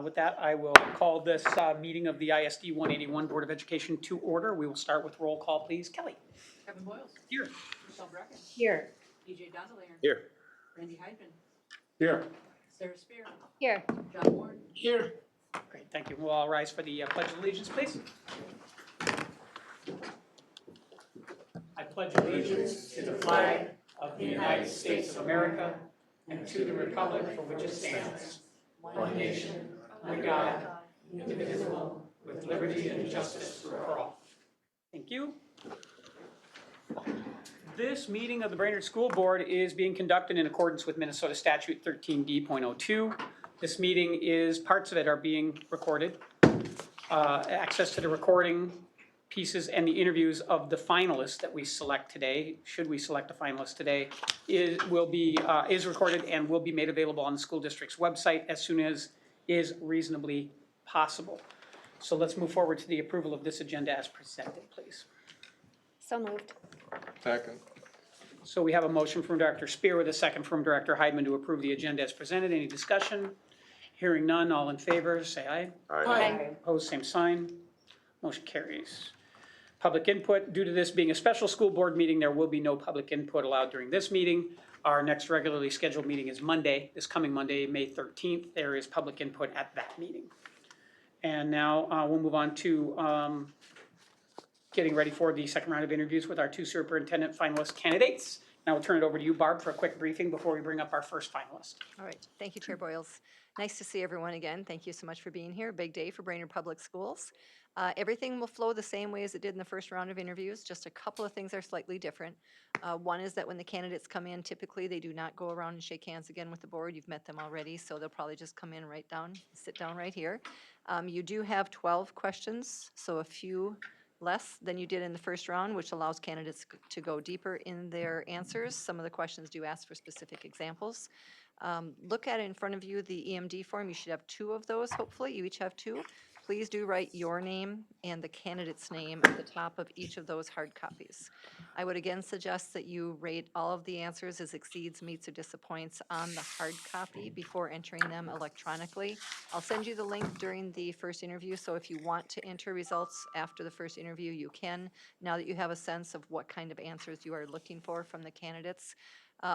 With that, I will call this meeting of the ISD 181 Board of Education to order. We will start with roll call, please. Kelly. Kevin Boyles. Here. Michelle Brecken. Here. DJ Donaldson. Here. Randy Heidman. Here. Sarah Spear. Here. John Ward. Here. Great, thank you. We'll all rise for the Pledge of Allegiance, please. I pledge allegiance to the flag of the United States of America and to the republic for which it stands, one nation, under God, indivisible, with liberty and justice for all. Thank you. This meeting of the Brainerd School Board is being conducted in accordance with Minnesota Statute 13D.02. This meeting is, parts of it are being recorded. Access to the recording pieces and the interviews of the finalists that we select today, should we select a finalist today, is recorded and will be made available on the school district's website as soon as is reasonably possible. So let's move forward to the approval of this agenda as presented, please. So moved. Second. So we have a motion from Director Spear with a second from Director Heidman to approve the agenda as presented. Any discussion? Hearing none, all in favor, say aye. Aye. Opposed, same sign. Motion carries. Public input. Due to this being a special school board meeting, there will be no public input allowed during this meeting. Our next regularly scheduled meeting is Monday, this coming Monday, May 13th. There is public input at that meeting. And now we'll move on to getting ready for the second round of interviews with our two superintendent finalist candidates. Now we'll turn it over to you, Barb, for a quick briefing before we bring up our first finalist. All right, thank you, Chair Boyles. Nice to see everyone again. Thank you so much for being here. Big day for Brainerd Public Schools. Everything will flow the same way as it did in the first round of interviews. Just a couple of things are slightly different. One is that when the candidates come in, typically they do not go around and shake hands again with the board. You've met them already, so they'll probably just come in right down, sit down right here. You do have 12 questions, so a few less than you did in the first round, which allows candidates to go deeper in their answers. Some of the questions do ask for specific examples. Look at it in front of you, the EMD form. You should have 2 of those, hopefully. You each have 2. Please do write your name and the candidate's name at the top of each of those hard copies. I would again suggest that you rate all of the answers as exceeds, meets, or disappoints on the hard copy before entering them electronically. I'll send you the link during the first interview, so if you want to enter results after the first interview, you can, now that you have a sense of what kind of answers you are looking for from the candidates.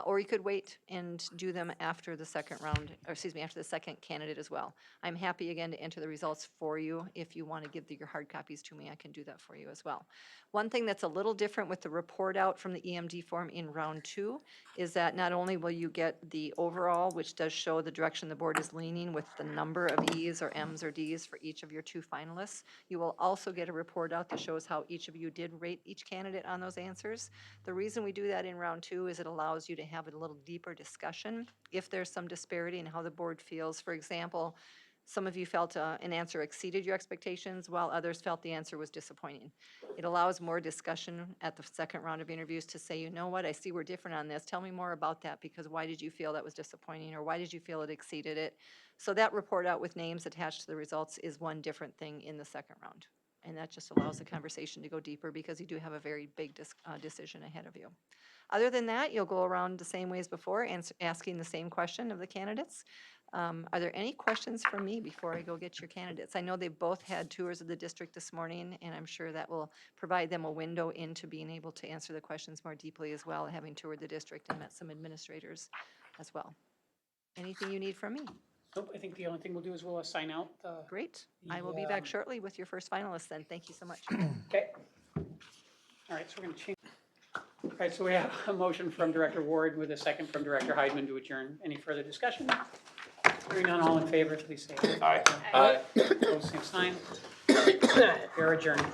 Or you could wait and do them after the second round, or excuse me, after the second candidate as well. I'm happy again to enter the results for you. If you want to give your hard copies to me, I can do that for you as well. One thing that's a little different with the report out from the EMD form in round 2 is that not only will you get the overall, which does show the direction the board is leaning with the number of E's or M's or D's for each of your 2 finalists, you will also get a report out that shows how each of you did rate each candidate on those answers. The reason we do that in round 2 is it allows you to have a little deeper discussion if there's some disparity in how the board feels. For example, some of you felt an answer exceeded your expectations, while others felt the answer was disappointing. It allows more discussion at the second round of interviews to say, you know what, I see we're different on this. Tell me more about that, because why did you feel that was disappointing, or why did you feel it exceeded it? So that report out with names attached to the results is one different thing in the second round. And that just allows the conversation to go deeper, because you do have a very big decision ahead of you. Other than that, you'll go around the same way as before, asking the same question of the candidates. Are there any questions for me before I go get your candidates? I know they both had tours of the district this morning, and I'm sure that will provide them a window into being able to answer the questions more deeply as well, having toured the district and met some administrators as well. Anything you need from me? Nope, I think the only thing we'll do is we'll assign out the. Great. I will be back shortly with your first finalist then. Thank you so much. Okay. All right, so we're going to change. All right, so we have a motion from Director Ward with a second from Director Heidman to adjourn. Any further discussion? Hearing none, all in favor, please say aye. Aye. Opposed, same sign. You're adjourned.